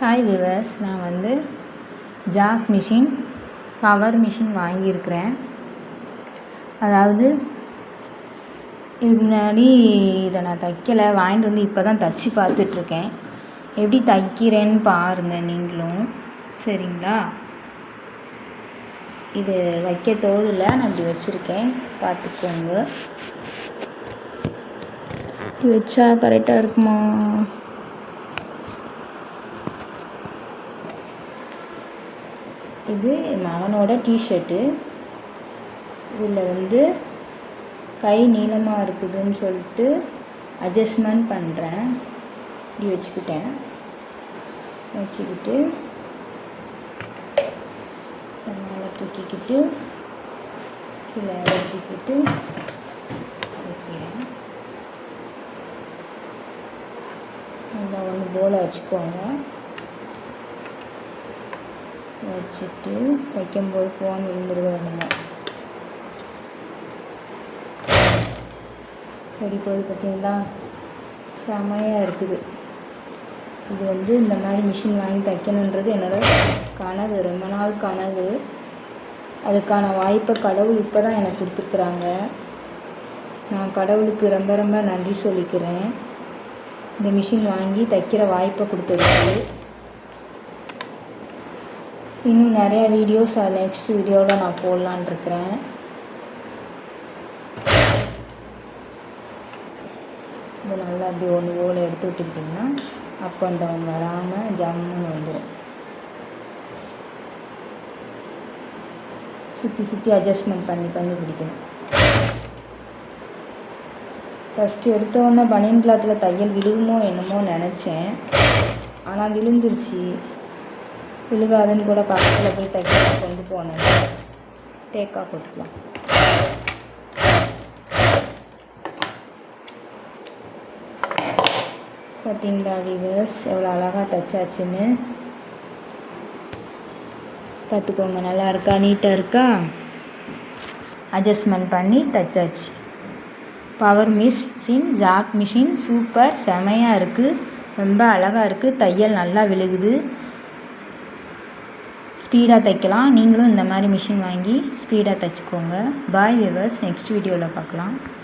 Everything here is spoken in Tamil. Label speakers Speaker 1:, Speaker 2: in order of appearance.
Speaker 1: ஹாய் வியூவர்ஸ், நான் ஜாக் மிஷின் பவர் மிஷின் வாங்கியிருக்கிறேன். அதாவது இதுக்கு முன்னாடி இதை நான் தைக்கலை, வாங்கிட்டு இப்போ தான் தைச்சி பார்த்துட்ருக்கேன். எப்படி தைக்கிறேன்னு பாருங்கள் நீங்களும், சரிங்களா? இது வைக்க தோதில் நான் இப்படி வச்சுருக்கேன், பார்த்துக்கோங்க. வச்சா கரெக்டாக இருக்குமா? இது மகனோட டிஷர்ட்டு. இதில் கை நீளமாக இருக்குதுன்னு சொல்லிட்டு அட்ஜஸ்ட்மெண்ட் பண்ணுறேன். இப்படி வச்சுக்கிட்டு மேலே தூக்கிக்கிட்டு கீழே இறக்கிக்கிட்டு வைக்கிறேன். நல்லா ஒன்று போல வச்சுக்கோங்க. வச்சுட்டு வைக்கும்போது ஃபோன் விழுந்துருது என்னமோ. எப்படி போகுது பார்த்தீங்களா? செமையாக இருக்குது. இது இந்த மாதிரி மிஷின் வாங்கி தைக்கணுன்றது என்னோடய கனவு, ரொம்ப நாள் கனவு. அதுக்கான வாய்ப்பை கடவுள் இப்போ தான் எனக்கு கொடுத்துருக்குறாங்க. நான் கடவுளுக்கு ரொம்ப ரொம்ப நன்றி சொல்லிக்கிறேன், இந்த மிஷின் வாங்கி தைக்கிற வாய்ப்பை கொடுத்ததுக்கு. இன்னும் நிறையா வீடியோஸ் நெக்ஸ்ட் வீடியோவில் நான் போடலான் இருக்கிறேன். இது நல்லா அப்படி ஒன்று ஓலை எடுத்து விட்டுக்கிட்டிங்கன்னா அப் அண்ட் டவுன் வராமல் ஜம்முன்னு வந்துடும். சுற்றி அட்ஜஸ்ட்மெண்ட் பண்ணி பிடிக்கணும். ஃபஸ்ட்டு எடுத்தோடனே பனியன் கிளாத்தில் தையல் விழுகுமோ என்னமோ நினச்சேன், ஆனால் விழுந்துருச்சு. விழுகாதுன்னு கூட பக்கத்தில் போய் தைக்க கொண்டு போனேன். டேக்காக போட்டுக்கலாம். பார்த்தீங்களா வியூவர்ஸ், எவ்வளோ அழகாக தைச்சாச்சுன்னு பார்த்துக்கோங்க. நல்லா இருக்கா? நீட்டாக இருக்கா? அட்ஜஸ்ட்மெண்ட் பண்ணி தைச்சாச்சு. Power machine, jack machine super, செமையாக இருக்குது, ரொம்ப அழகாக இருக்குது. தையல் நல்லா விழுகுது, ஸ்பீடாக தைக்கலாம். நீங்களும் இந்த மாதிரி மிஷின் வாங்கி ஸ்பீடாக தைச்சிக்கோங்க. பாய் வியூவர்ஸ், நெக்ஸ்ட் வீடியோவில் பார்க்கலாம்.